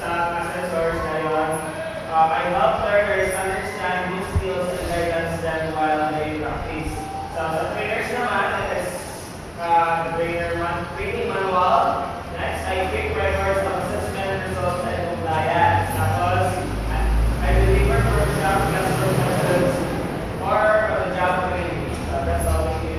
sa assessors ngayon. I help learners understand new skills and guidance them while they practice. So sa trainers naman, it is training manual. Next, I keep records of assessment results and compliance. Tapos, I deliver workshop classroom methods for the job training. So that's all we do.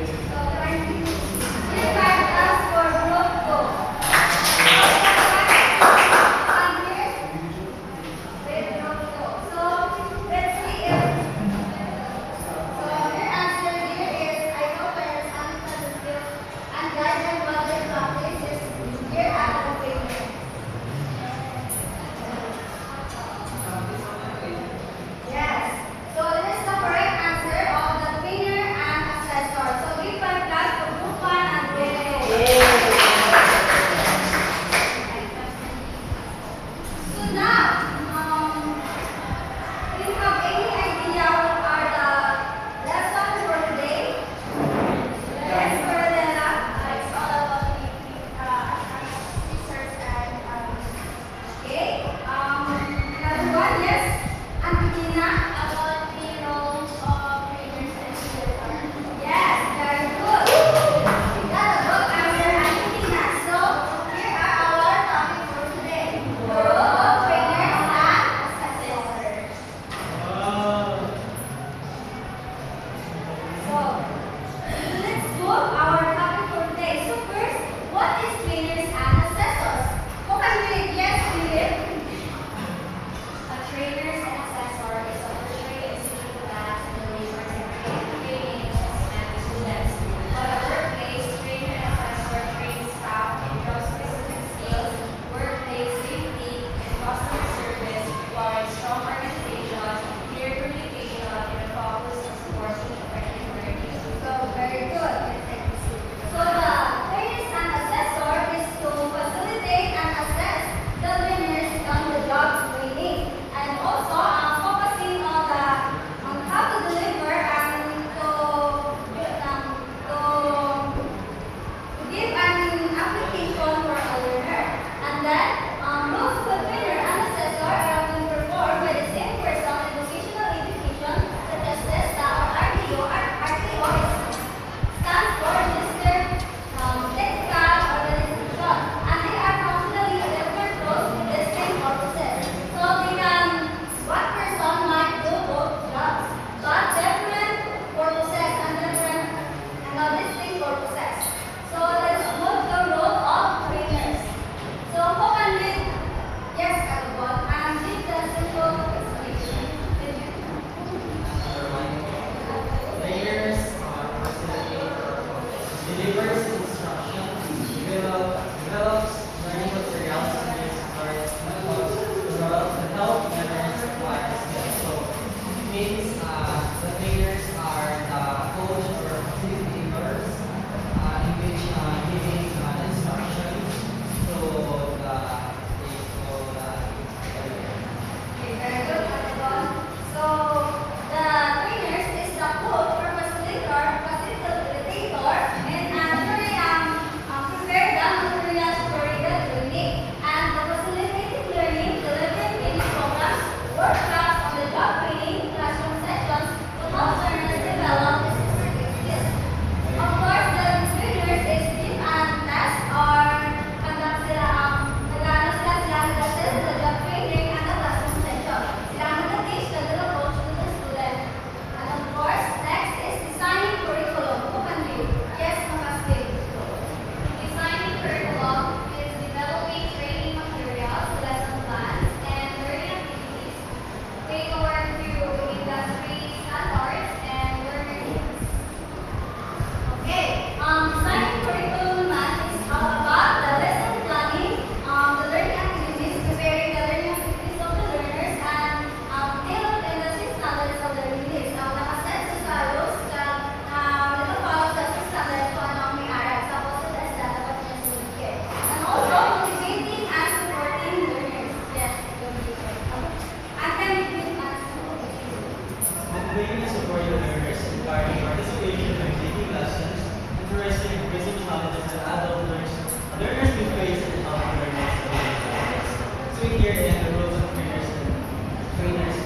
again the roles of trainers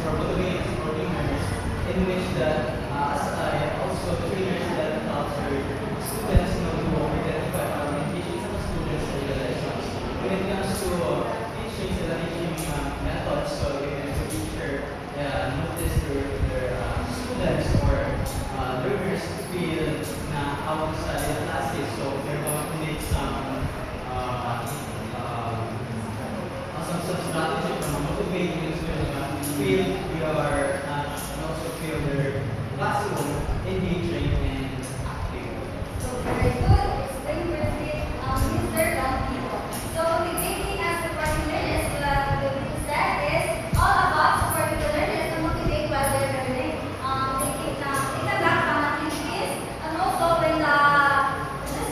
for motivating and supporting learners, in which as also trainers that help their students to identify teaching some students for the lessons. When it comes to teaching methods, so they can teach notice their students or learners feel how to study the classes. So they're going to need some strategy to motivate you to feel your and also feel their classroom engaging and active. So very good. Explain perfect, Mr. Lampino. So the taking as the learners, the said is all about supporting the learners to motivate while they're learning. They conduct activities and also when the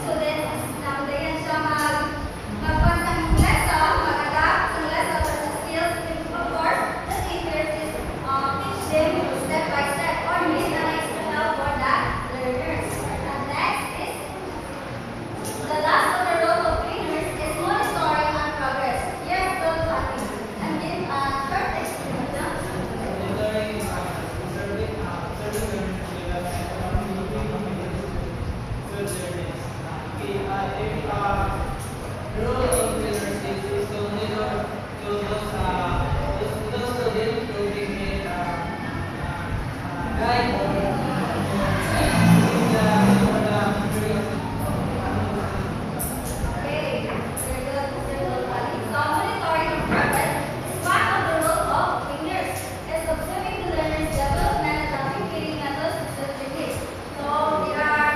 students nanggayan siya magkuhan ng lesson, mag-adapt ng lesson or sa skills, of course, the teachers is teach them step by step or need an extra help for the learners. And next is the last of the role of trainers is monitoring and progress. Yes, don't copy. And give a short explanation. Monitoring observing learners the role of trainers is to monitor those students to be guide Okay, very good, Mr. Lopali. So monitoring and progress is part of the role of trainers. It's observing the learner's development and communicating methods to strategies. So they are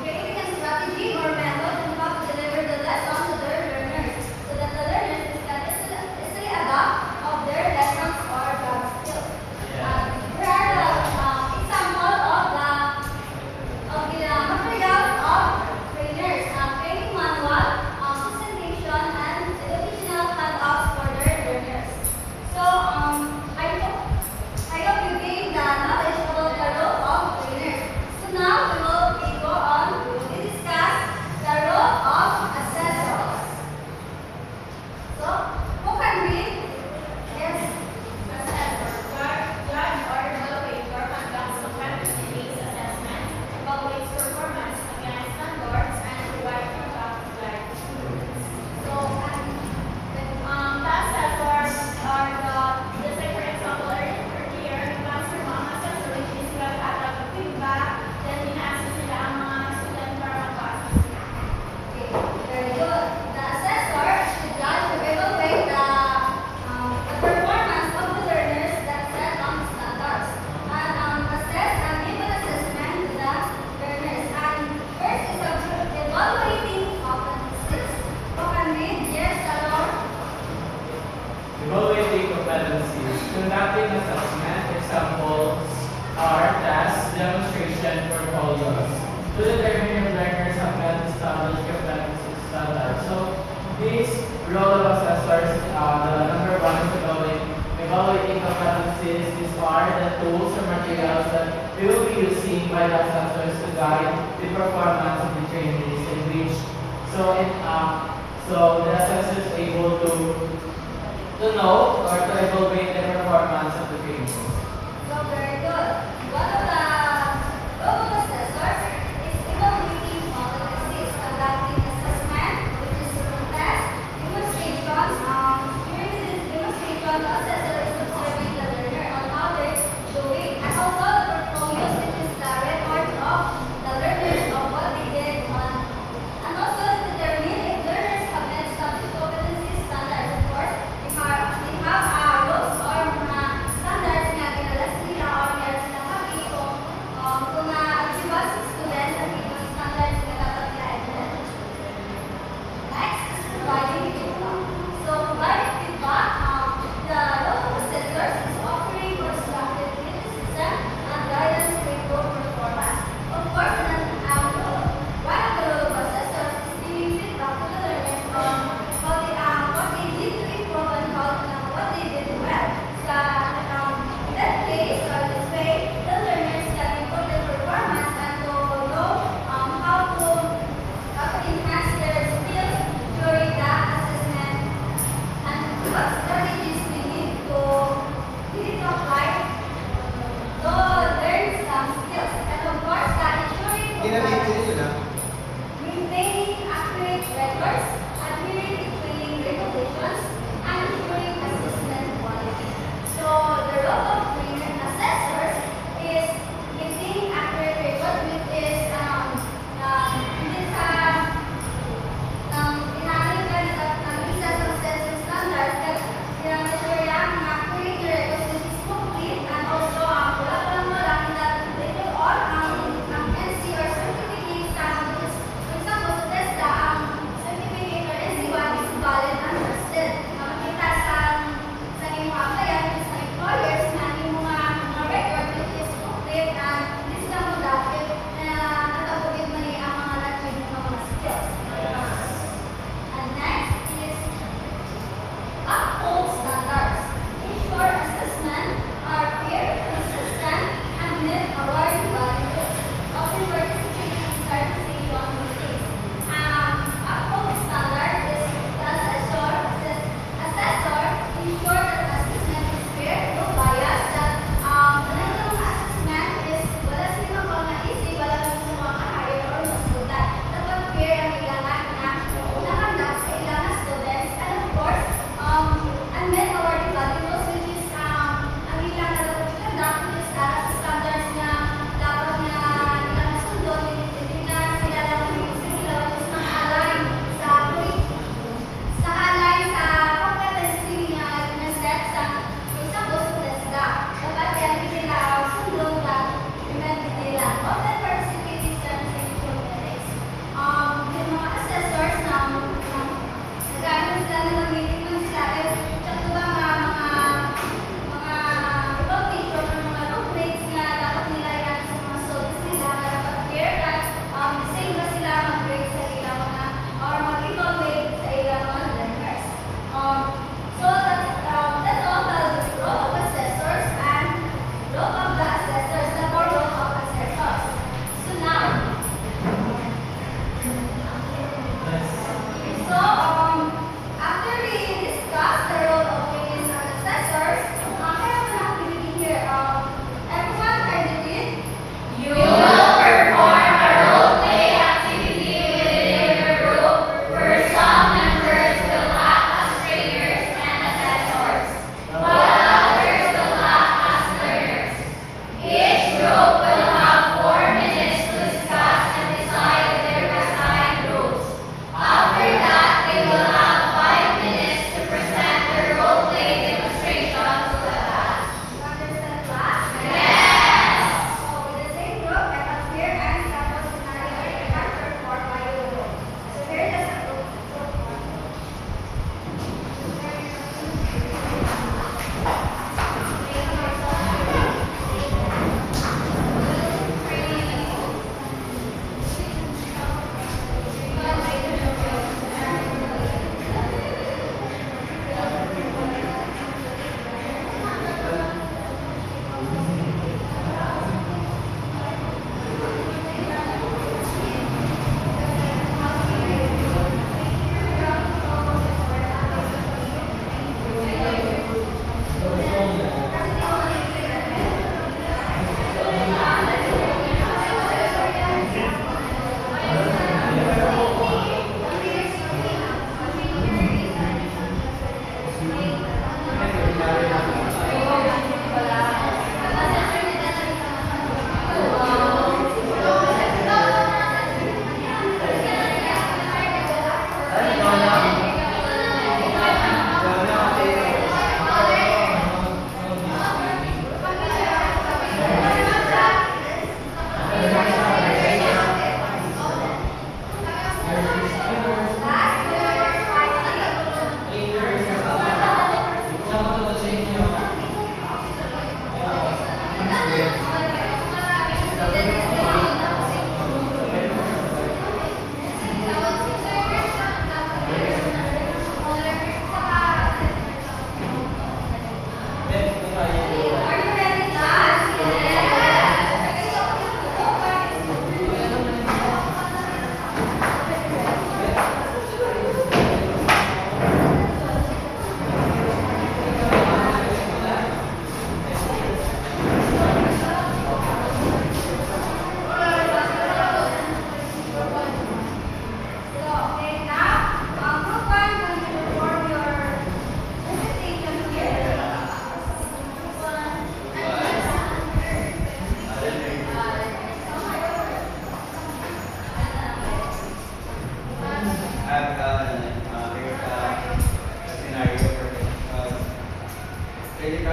creating a strategy or method on how to deliver the lesson to their learners so that the learners can easily adapt of their lessons or job skills. Here are the example of the materials of trainers, training manual, presentation, and educational handouts for their learners. So, I hope you gained the knowledge about the role of trainers. So now we will go on to discuss the role of assessors. So, who can read? Yes, assessor. Judge or evaluator conducts competency-based assessments, evaluates performance against standards, and provides feedback to guide students. So, The assessors are just like for example, earlier, the classroom mga assessor, which is nagtatag ng feedback, then ina-assess nila ang mga student para mag-process nila. okay, very good. The assessor should judge or evaluate the performance of the learners that set on standards and assess and give an assessment to the learners. And first is evaluating competencies. Who can read? Yes, Salor. Evaluating competencies. Conducting assessment examples are tasks, demonstration, portfolios. To determine if learners have met established competency standards. So, this role of assessors, the number one is evaluating competencies. These are the tools or materials that we will be using by the assessors to guide the performance of the trainees in which so the assessor is able to know or to evaluate the performance of the trainees. So very good. One of the role of assessors is evaluating competencies, conducting assessment, which is through tests, demonstrations. During this demonstration, the assessor is observing the learner on how they're doing, and also the portfolios, which is the record of the learners of what they did on, and also to determine if learners have met established competency standards. Of course, they have rules or mga standards nga kinalasan nila or meron silang happy kung na-achieve si students ang mga standards na dapat nila i-implement. Next is providing feedback. So providing feedback, the role strategies we need to apply to learn some skills. And of course, ensuring Ginamit din yun ah. maintaining accurate records, adhering to training regulations, and ensuring assessment quality. So, the role of trainer assessors is maintaining accurate record, which is hindi sa ginamit ka isa sa census standards, ginamit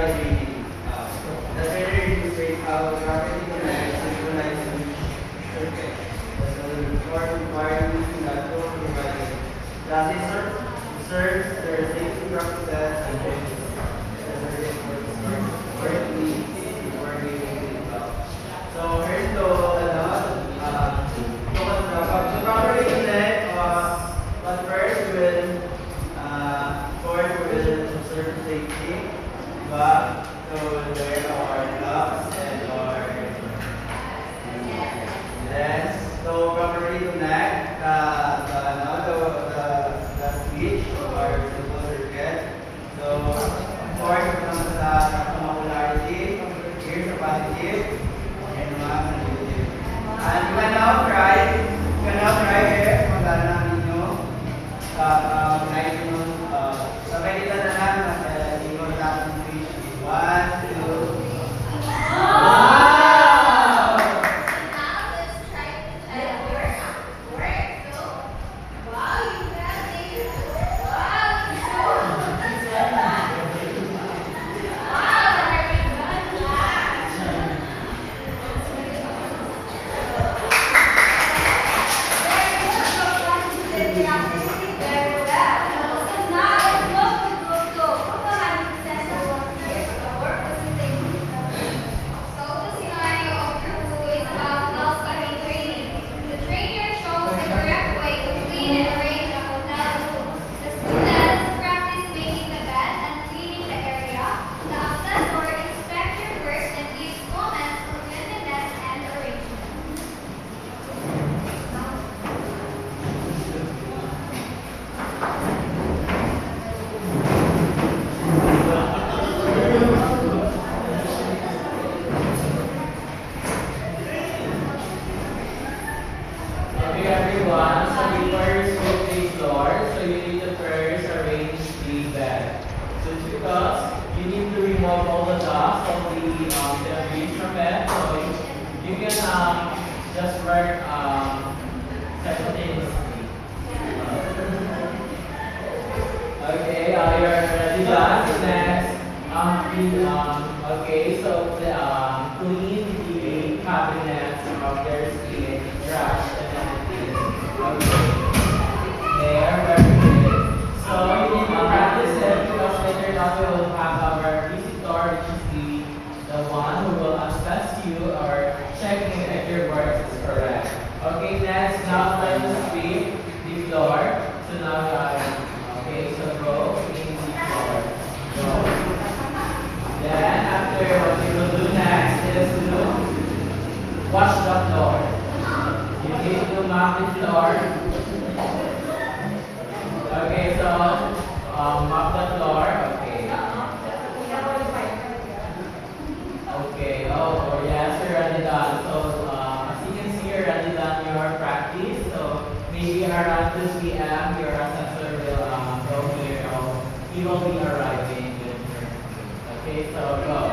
by reading. The trainer illustrates how to properly connect, synchronize, and circuit. The report required using that tool provided. Lastly, serves their safety practices and trainings. So here's to properly connect, but first we will observe safety, but so wear our gloves and our lens. So properly connect the switch of our simple circuit. So first comes the polarity, here's the positive, and one negative. And you can now try here kung gano'n ang inyo sabay kita na lang inyo natin switch 1, 2. Now let's try to work. So, wow, you got it. Wow, very good. Okay everyone, so we first will place doors, so you need to first arrange the bed. So because you need to remove all the dust of the debris from it, so you can just work simultaneously. Okay, you're ready done. So next, okay, so clean the cabinets of their skin, trash, and everything. Okay, there, very good. So you need to practice it because later on we will have our visitor, which is the one who will assess you or checking if your work is correct. Okay, next, now try to sweep the floor. So now, okay, so go clean the floor. Go. Then after, what you will do next is to wash the floor. You need to mop the floor. Okay, so mop the floor. Okay. Okay. Oh yes, you're already done. So as you can see, you're already done your practice. So maybe around 2 p.m. your assessor will go here. He will be arriving. Okay, so go.